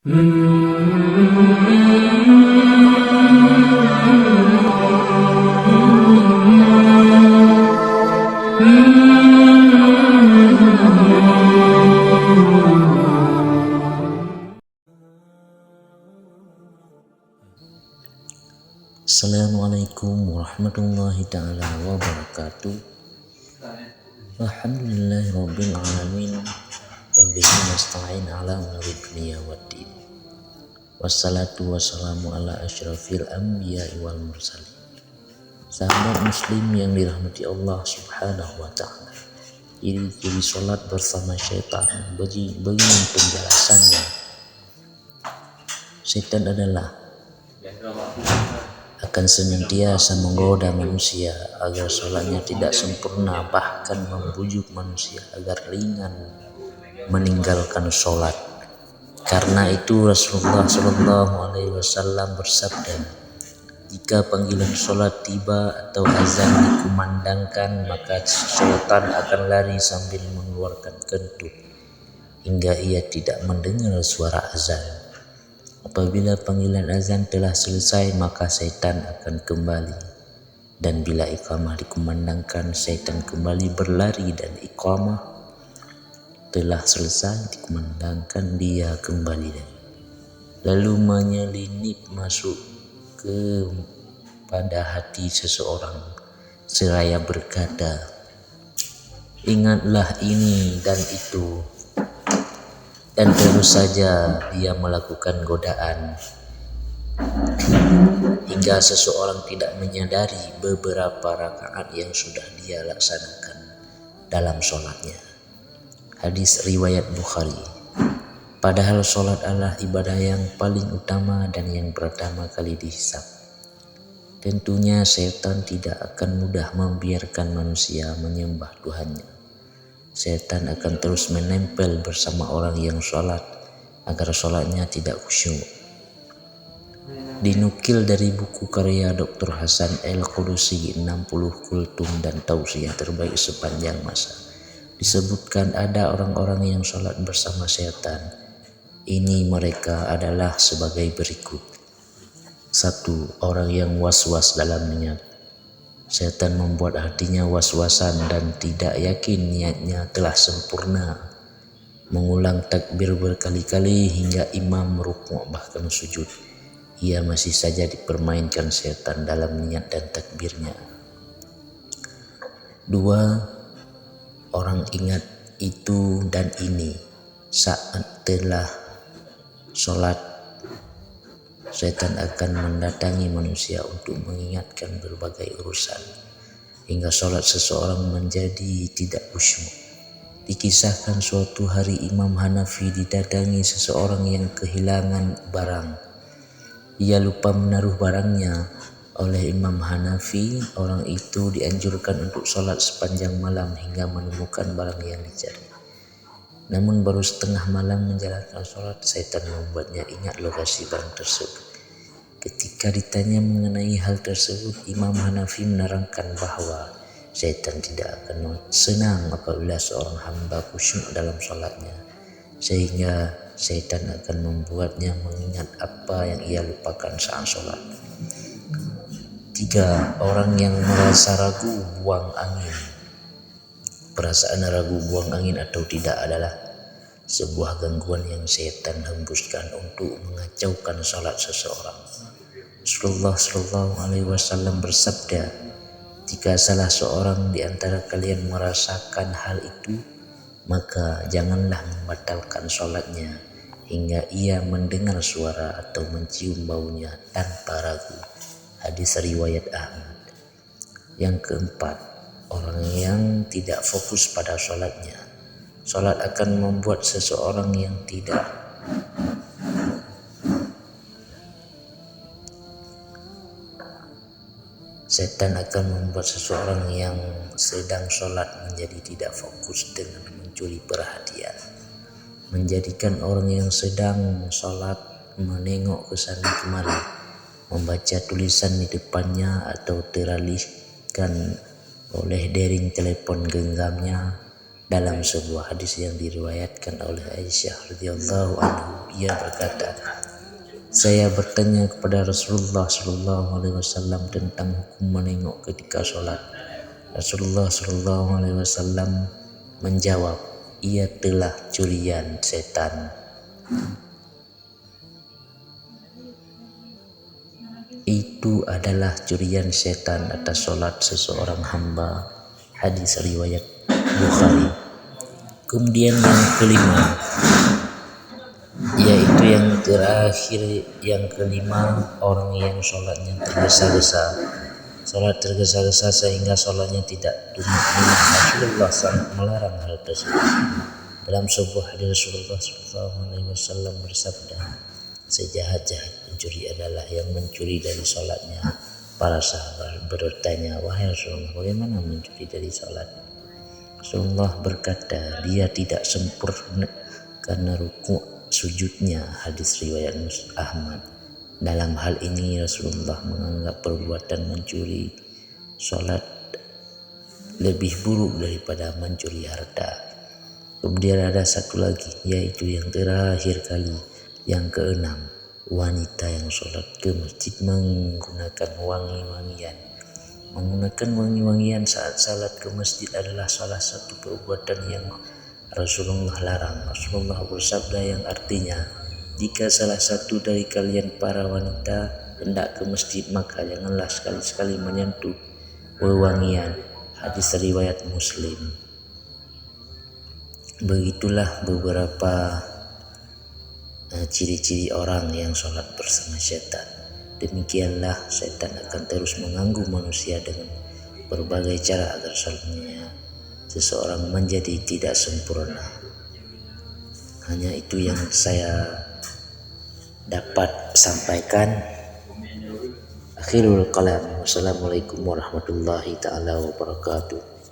Assalamualaikum warahmatullahi ta'ala wabarakatuh. Alhamdulillahirabbil alamin wa bihi nasta'in ala umuri dunya waddin. Wassalatu wassalamu ala asyrafil anbiya'i wal mursalin. Sahabat muslim yang dirahmati Allah Subhanahu wa taala. Ciri-ciri salat bersama syaitan. Bagi penjelasannya, syaitan adalah akan senantiasa menggoda manusia agar sholatnya tidak sempurna, bahkan membujuk manusia agar ringan meninggalkan sholat. Karena itu Rasulullah SAW bersabda, jika panggilan sholat tiba atau azan dikumandangkan, maka syaitan akan lari sambil mengeluarkan kentut hingga ia tidak mendengar suara azan. Apabila panggilan azan telah selesai, maka syaitan akan kembali. Dan bila iqamah dikumandangkan, syaitan kembali berlari, dan iqamah telah selesai dikumandangkan, dia kembali lalu menyelinap masuk pada hati seseorang seraya berkata, ingatlah ini dan itu. Dan terus saja dia melakukan godaan hingga seseorang tidak menyadari beberapa rakaat yang sudah dia laksanakan dalam sholatnya. Hadis riwayat Bukhari. Padahal sholat adalah ibadah yang paling utama dan yang pertama kali dihisab. Tentunya setan tidak akan mudah membiarkan manusia menyembah Tuhannya. Setan akan terus menempel bersama orang yang sholat agar sholatnya tidak khusyuk. Dinukil dari buku karya Dr. Hasan Al-Qudusi 60 kultum dan tausiah terbaik sepanjang masa, disebutkan ada orang-orang yang sholat bersama setan. Ini mereka adalah sebagai berikut. 1. Orang yang was-was dalam niat. Setan membuat hatinya was-wasan dan tidak yakin niatnya telah sempurna. Mengulang takbir berkali-kali hingga imam rukuk bahkan sujud, ia masih saja dipermainkan setan dalam niat dan takbirnya. 2. Orang ingat itu dan ini saat telah sholat. Setan akan mendatangi manusia untuk mengingatkan berbagai urusan hingga sholat seseorang menjadi tidak khusyuk. Dikisahkan suatu hari Imam Hanafi didatangi seseorang yang kehilangan barang. Ia lupa menaruh barangnya. Oleh Imam Hanafi, orang itu dianjurkan untuk sholat sepanjang malam hingga menemukan barang yang dicari. Namun baru setengah malam menjalankan sholat, setan membuatnya ingat lokasi barang tersebut. Ketika ditanya mengenai hal tersebut, Imam Hanafi menerangkan bahwa setan tidak akan senang apabila seorang hamba khusyuk dalam sholatnya, sehingga setan akan membuatnya mengingat apa yang ia lupakan saat sholat. 3. Orang yang merasa ragu buang angin. Perasaan ragu buang angin atau tidak adalah sebuah gangguan yang setan hembuskan untuk mengacaukan salat seseorang. Rasulullah SAW bersabda, jika salah seorang di antara kalian merasakan hal itu, maka janganlah membatalkan salatnya hingga ia mendengar suara atau mencium baunya tanpa ragu. Hadis riwayat Ahmad. Yang 4. Orang yang tidak fokus pada sholatnya. Sholat akan membuat seseorang yang tidak Setan akan membuat seseorang yang sedang sholat menjadi tidak fokus dengan mencuri perhatian, menjadikan orang yang sedang sholat menengok ke sana kemari, membaca tulisan di depannya atau teralihkan oleh dering telepon genggamnya Dalam sebuah hadis yang diriwayatkan oleh Aisyah radhiyallahu anhu, ia berkata, saya bertanya kepada Rasulullah Shallallahu Alaihi Wasallam tentang hukum menengok ketika sholat. Rasulullah Shallallahu Alaihi Wasallam menjawab, ia telah curian setan. Itu adalah curian setan atas sholat seseorang hamba. Hadis riwayat Bukhari. Kemudian yang kelima, yaitu yang terakhir, yang kelima, orang yang sholatnya tergesa-gesa. Sholat tergesa-gesa sehingga sholatnya tidak tumak-ninah. Rasulullah sangat melarang hal tersebut. Dalam sebuah hadis Rasulullah SAW bersabda, sejahat-jahat pencuri adalah yang mencuri dari sholatnya. Para sahabat bertanya, wahai Rasulullah, bagaimana mencuri dari sholat? Rasulullah berkata, dia tidak sempurna karena ruku' sujudnya. Hadis riwayat Ahmad. Dalam hal ini Rasulullah menganggap perbuatan mencuri sholat lebih buruk daripada mencuri harta. Kemudian ada satu lagi, yaitu yang terakhir kali, yang keenam, wanita yang sholat ke masjid menggunakan wangi-wangian. Menggunakan wangi-wangian saat salat ke masjid adalah salah satu perbuatan yang Rasulullah larang. Rasulullah bersabda yang artinya, jika salah satu dari kalian para wanita hendak ke masjid, maka janganlah sekali-sekali menyentuh wewangian. Hadis riwayat Muslim. Begitulah beberapa ciri-ciri orang yang sholat bersama setan. Demikianlah setan akan terus mengganggu manusia dengan berbagai cara agar sholatnya seseorang menjadi tidak sempurna. Hanya itu yang saya dapat sampaikan. Akhirul kalam. Wassalamualaikum warahmatullahi ta'ala wabarakatuh.